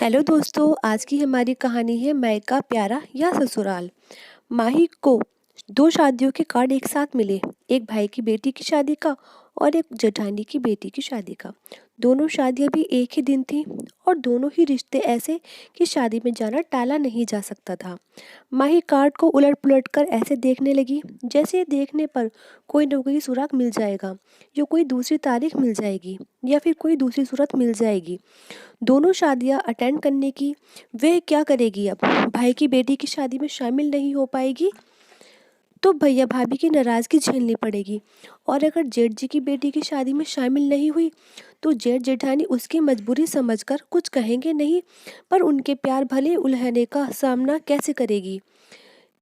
Hello दोस्तों, आज की हमारी कहानी है मायका प्यारा या ससुराल। माही को दो शादियों के कार्ड एक साथ मिले, एक भाई की बेटी की शादी का और एक जेठानी की बेटी की शादी का। दोनों शादियां भी एक ही दिन थी और दोनों ही रिश्ते ऐसे कि शादी में जाना टाला नहीं जा सकता था। माही कार्ड को उलट पुलट कर ऐसे देखने लगी जैसे देखने पर कोई न कोई सुराग मिल जाएगा, या कोई दूसरी तारीख मिल जाएगी, या फिर कोई दूसरी सूरत मिल जाएगी। दोनों शादियां अटेंड करने की वह क्या करेगी अब? भाई की बेटी की शादी में शामिल नहीं हो पाएगी तो भैया भाभी की नाराज़गी झेलनी पड़ेगी, और अगर जेठ जी की बेटी की शादी में शामिल नहीं हुई तो जेठ जेठानी उसकी मजबूरी समझकर कुछ कहेंगे नहीं, पर उनके प्यार भले उलझने का सामना कैसे करेगी?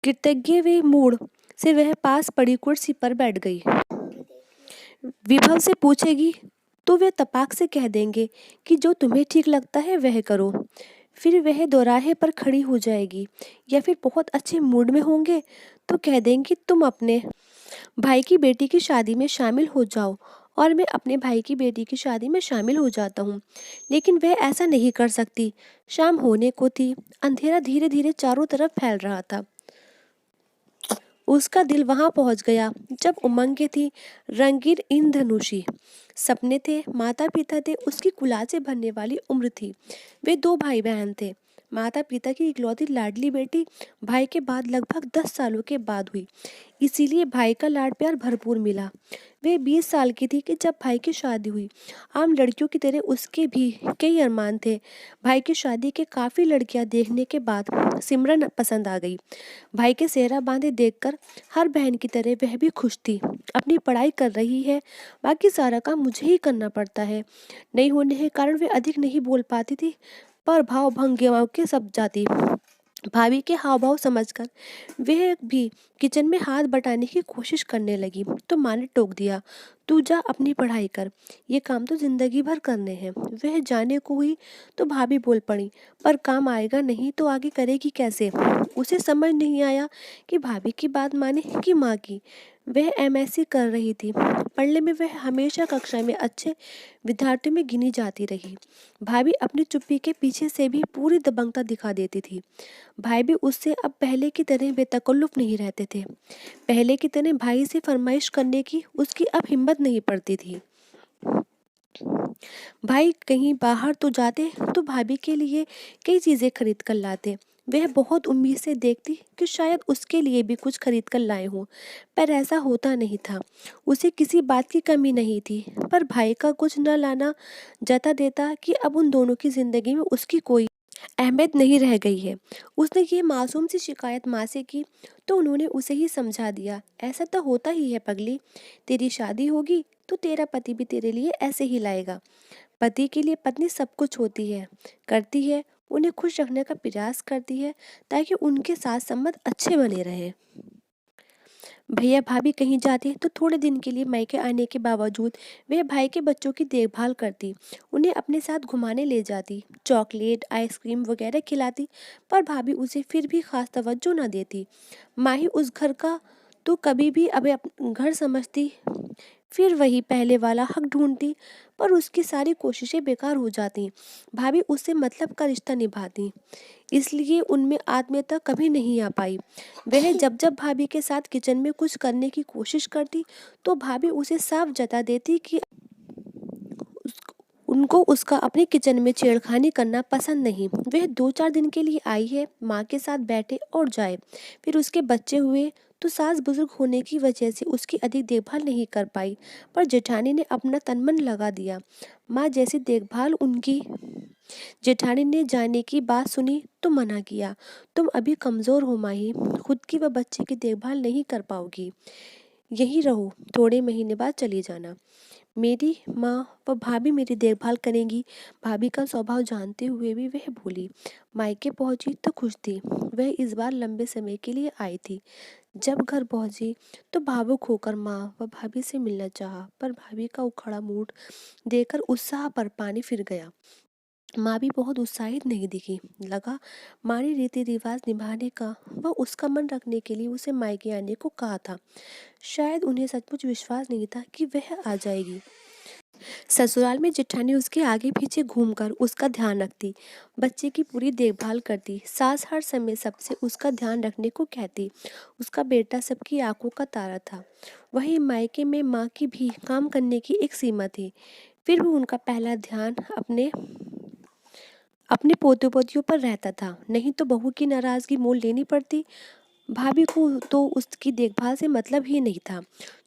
कृतज्ञ वे मूड से वह पास पड़ी कुर्सी पर बैठ गई। विभव से पूछेगी तो वे तपाक से कह देंगे कि जो तुम्हें ठीक लगता है वह करो। फिर वह दोराहे पर खड़ी हो जाएगी, या फिर बहुत अच्छे मूड में होंगे तो कह देंगी तुम अपने भाई की बेटी की शादी में शामिल हो जाओ, और मैं अपने भाई की बेटी की शादी में शामिल हो जाता हूँ। लेकिन वह ऐसा नहीं कर सकती। शाम होने को थी। अंधेरा धीरे धीरे चारों तरफ फैल रहा था। उसका दिल वहां पहुंच गया जब उमंगें थी, रंगीन इंद्रधनुषी सपने थे, माता पिता थे, उसकी कुलाल से भरने वाली उम्र थी। वे दो भाई बहन थे। माता पिता की इकलौती लाडली बेटी भाई के बाद लगभग 10 सालों के बाद हुई, इसीलिए भाई का लाड प्यार भरपूर मिला। वे 20 साल की थी कि जब भाई की शादी हुई। आम लड़कियों की तरह उसके भी कई अरमान थे। भाई की शादी के काफ़ी लड़कियां देखने के बाद सिमरन पसंद आ गई। भाई के सेहरा बांधे देखकर हर बहन की तरह वह भी खुश थी। अपनी पढ़ाई कर रही है, बाकी सारा काम मुझे ही करना पड़ता है। नहीं होने के कारण वे अधिक नहीं बोल पाती थी, पर भाव भंगिमाओं के सब जाती। भाभी के हाव भाव समझकर वह भी किचन में हाथ बटाने की कोशिश करने लगी तो माँ ने टोक दिया, तू जा अपनी पढ़ाई कर, ये काम तो जिंदगी भर करने हैं। वह जाने को हुई तो भाभी बोल पड़ी, पर काम आएगा नहीं तो आगे करेगी कैसे? उसे समझ नहीं आया कि भाभी की बात माने कि माँ की। वह एमएससी कर रही थी। पढ़ने में वह हमेशा कक्षा में अच्छे विद्यार्थियों में गिनी जाती रही। भाभी अपनी चुप्पी के पीछे से भी पूरी दबंगता दिखा देती थी। भाई भी उससे अब पहले की तरह बेतकल्लुफ नहीं रहते थे। पहले की तरह भाई से फरमाइश करने की उसकी अब हिम्मत नहीं पड़ती थी। भाई कहीं बाहर तो जाते तो भाभी के लिए कई चीज़ें खरीद कर लाते। वह बहुत उम्मीद से देखती कि शायद उसके लिए भी कुछ खरीद कर लाए हों, पर ऐसा होता नहीं था। उसे किसी बात की कमी नहीं थी, पर भाई का कुछ न लाना जता देता कि अब उन दोनों की जिंदगी में उसकी कोई अहमियत नहीं रह गई है। उसने ये मासूम सी शिकायत माँ से की तो उन्होंने उसे ही समझा दिया, ऐसा तो होता ही है पगली, तेरी शादी होगी तो तेरा पति भी तेरे लिए ऐसे ही लाएगा। पति के लिए पत्नी सब कुछ होती है, करती है, उन्हें खुश रखने का प्रयास करती है ताकि उनके साथ संबंध अच्छे बने रहे। भैया भाभी कहीं जाते तो थोड़े दिन के लिए मायके आने के बावजूद वह भाई के बच्चों की देखभाल करती, उन्हें अपने साथ घुमाने ले जाती, चॉकलेट आइसक्रीम वगैरह खिलाती, पर भाभी उसे फिर भी खास तवज्जो न देती। माही उस घर का तो कभी भी अब घर समझती, फिर वही पहले वाला हक ढूंढती, पर उसकी सारी कोशिशें बेकार हो जाती। भाभी उससे मतलब का रिश्ता निभाती, इसलिए उनमें आत्मीयता कभी नहीं आ पाई। वह जब जब भाभी के साथ किचन में कुछ करने की कोशिश करती तो भाभी उसे साफ जता देती कि उस, उनको उसका अपने किचन में छेड़खानी करना पसंद नहीं। वह 2-4 दिन के लिए आई है, माँ के साथ बैठे और जाए। फिर उसके बच्चे हुए तो सास बुजुर्ग होने की वजह से उसकी अधिक देखभाल नहीं कर पाई, पर जेठानी ने अपना तन मन लगा दिया। माँ जैसी देखभाल उनकी। जेठानी ने जाने की बात सुनी तो मना किया, तुम अभी कमज़ोर हो माही, खुद की व बच्चे की देखभाल नहीं कर पाओगी, यहीं रहो, थोड़े महीने बाद चली जाना, मेरी माँ व भाभी मेरी देखभाल करेंगी। भाभी का स्वभाव जानते हुए भी वह बोली। मायके पहुंची तो खुश थी। वह इस बार लंबे समय के लिए आई थी। जब घर पहुंची तो भावुक होकर माँ व भाभी से मिलना चाहा, पर भाभी का उखड़ा मूड देखकर उत्साह पर पानी फिर गया। माँ भी बहुत उत्साहित नहीं दिखी। लगा माँ ने रीति रिवाज निभाने का व उसका मन रखने के लिए उसे मायके आने को कहा था। शायद उन्हें सचमुच विश्वास नहीं था कि वह आ जाएगी। ससुराल में जेठानी उसके आगे पीछे घूमकर उसका ध्यान रखती, बच्चे की पूरी देखभाल करती। सास हर समय सबसे उसका ध्यान रखने को कहती। उसका बेटा सबकी आंखों का तारा था। वहीं मायके में माँ की भी काम करने की एक सीमा थी। फिर भी उनका पहला ध्यान अपने अपने पोते पोतियों पर रहता था, नहीं तो बहू की नाराजगी मोल लेनी पड़ती। भाभी को तो उसकी देखभाल से मतलब ही नहीं था।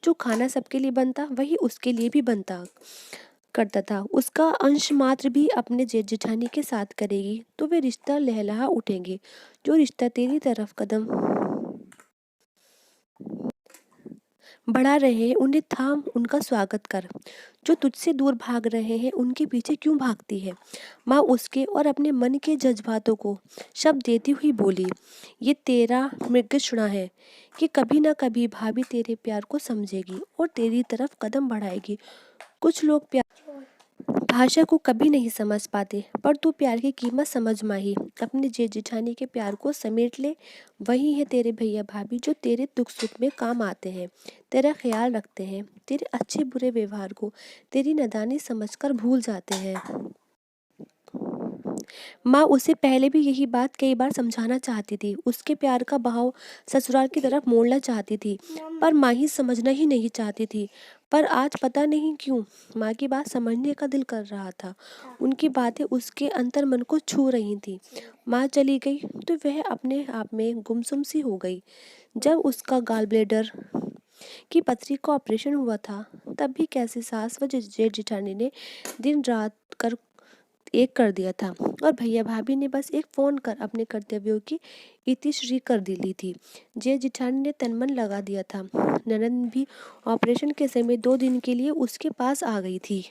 जो खाना सबके लिए बनता वही उसके लिए भी बनता करता था। उसका अंश मात्र भी अपने जेठ जेठानी के साथ करेगी तो वे रिश्ता लहलहा उठेंगे। जो रिश्ता तेरी तरफ कदम बढ़ा रहे हैं उन्हें थाम उनका स्वागत कर। जो तुझसे दूर भाग रहे हैं उनके पीछे क्यों भागती है। माँ उसके और अपने मन के जज्बातों को शब्द देती हुई बोली, ये तेरा मृगतृष्णा है कि कभी ना कभी भाभी तेरे प्यार को समझेगी और तेरी तरफ कदम बढ़ाएगी। कुछ लोग प्यार भाषा को कभी नहीं समझ पाते, पर तू प्यार की कीमत समझ माही। अपने जेठ जेठानी के प्यार को समेट ले। वही है तेरे भैया भाभी जो तेरे दुख सुख में काम आते हैं, तेरा ख्याल रखते हैं, तेरे अच्छे बुरे व्यवहार को तेरी नादानी समझकर भूल जाते हैं। माँ उसे पहले भी यही बात कई बार समझाना चाहती थी। उसके प्यार का बहाव ससुराल की तरफ मोड़ना चाहती थी, पर माँ ही समझना ही नहीं चाहती थी। पर आज पता नहीं क्यों माँ की बात समझने का दिल कर रहा था। उनकी बातें उसके अंतर मन को छू रही थी। माँ चली गई तो वह अपने आप में गुमसुम सी हो गई। जब उसका गाल ब्लेडर की पथरी का ऑपरेशन हुआ था, तब भी कैसे सास व जेठ जेठानी ने दिन रात कर एक कर दिया था और भैया भाभी ने बस एक फ़ोन कर अपने कर्तव्यों की इतिश्री कर दी ली थी। जेठ जिठानी ने तन मन लगा दिया था। ननद भी ऑपरेशन के समय 2 दिन के लिए उसके पास आ गई थी।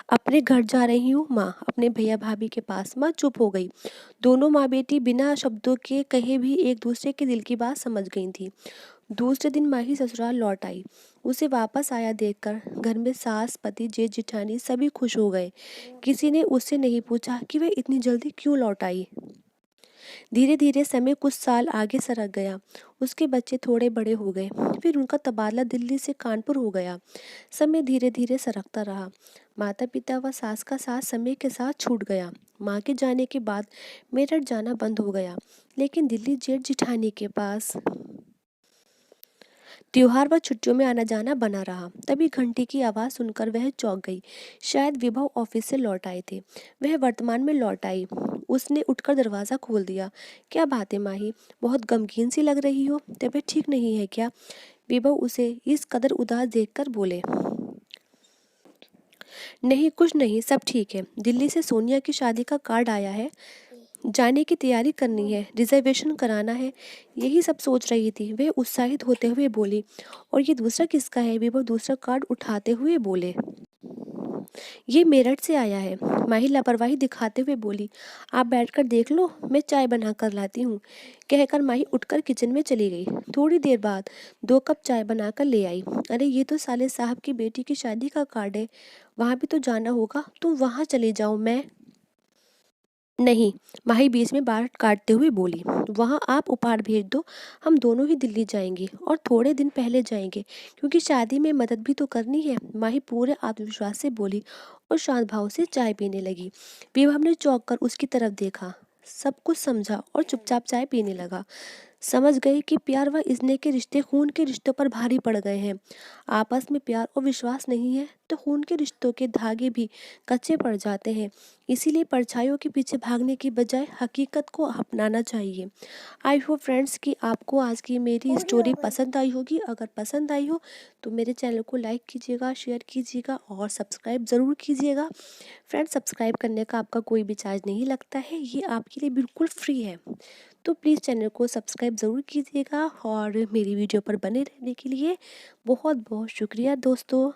अपने घर जा रही हूँ माँ, अपने भैया भाभी के पास। माँ चुप हो गई। दोनों माँ बेटी बिना शब्दों के कहे भी एक दूसरे के दिल की बात समझ गई थी। दूसरे दिन माही ससुराल लौट आई। उसे वापस आया देखकर घर में सास पति जेठ जिठानी सभी खुश हो गए। किसी ने उससे नहीं पूछा कि वह इतनी जल्दी क्यों लौट आई। धीरे धीरे समय कुछ साल आगे सरक गया। उसके बच्चे थोड़े बड़े हो गए। फिर उनका तबादला दिल्ली से कानपुर हो गया। समय धीरे धीरे सरकता रहा। माता पिता व सास का साथ समय के साथ छूट गया। माँ के जाने के बाद मेरठ जाना बंद हो गया, लेकिन दिल्ली जेठ जिठानी के पास त्योहार व छुट्टियों में आना जाना बना रहा। तभी घंटी की आवाज़ सुनकर वह चौंक गई। शायद विभव ऑफिस से लौट आए थे। वह वर्तमान में लौट आई। उसने उठकर दरवाज़ा खोल दिया। क्या बात है माही, बहुत गमगीन सी लग रही हो, तबीयत ठीक नहीं है क्या। विभव उसे इस कदर उदास देखकर बोले, नहीं कुछ नहीं, सब ठीक है। दिल्ली से सोनिया की शादी का कार्ड आया है, जाने की तैयारी करनी है, रिजर्वेशन कराना है, यही सब सोच रही थी। वह उत्साहित होते हुए बोली, और ये दूसरा किसका है। विभव दूसरा कार्ड उठाते हुए बोले, ये मेरठ से आया है। माही लापरवाही दिखाते हुए बोली, आप बैठकर देख लो, मैं चाय बना कर लाती हूँ। कहकर माही उठकर किचन में चली गई। थोड़ी देर बाद 2 कप चाय बनाकर ले आई। अरे ये तो साले साहब की बेटी की शादी का कार्ड है, वहाँ भी तो जाना होगा। तुम वहाँ चले जाओ, मैं नहीं। माही बीच में बात काटते हुए बोली, वहाँ आप उपहार भेज दो, हम दोनों ही दिल्ली जाएंगे और थोड़े दिन पहले जाएंगे, क्योंकि शादी में मदद भी तो करनी है। माही पूरे आत्मविश्वास से बोली और शांत भाव से चाय पीने लगी। विभा ने चौंक कर उसकी तरफ देखा, सब कुछ समझा और चुपचाप चाय पीने लगा। समझ गए कि प्यार व स्नेह के रिश्ते खून के रिश्तों पर भारी पड़ गए हैं। आपस में प्यार और विश्वास नहीं है तो खून के रिश्तों के धागे भी कच्चे पड़ जाते हैं। इसीलिए परछाइयों के पीछे भागने की बजाय हकीकत को अपनाना चाहिए। आई होप फ्रेंड्स कि आपको आज की मेरी स्टोरी पसंद आई होगी। अगर पसंद आई हो तो मेरे चैनल को लाइक कीजिएगा, शेयर कीजिएगा और सब्सक्राइब ज़रूर कीजिएगा। फ्रेंड्स, सब्सक्राइब करने का आपका कोई भी चार्ज नहीं लगता है, ये आपके लिए बिल्कुल फ्री है। तो प्लीज़ चैनल को सब्सक्राइब ज़रूर कीजिएगा और मेरी वीडियो पर बने रहने के लिए बहुत बहुत शुक्रिया दोस्तों।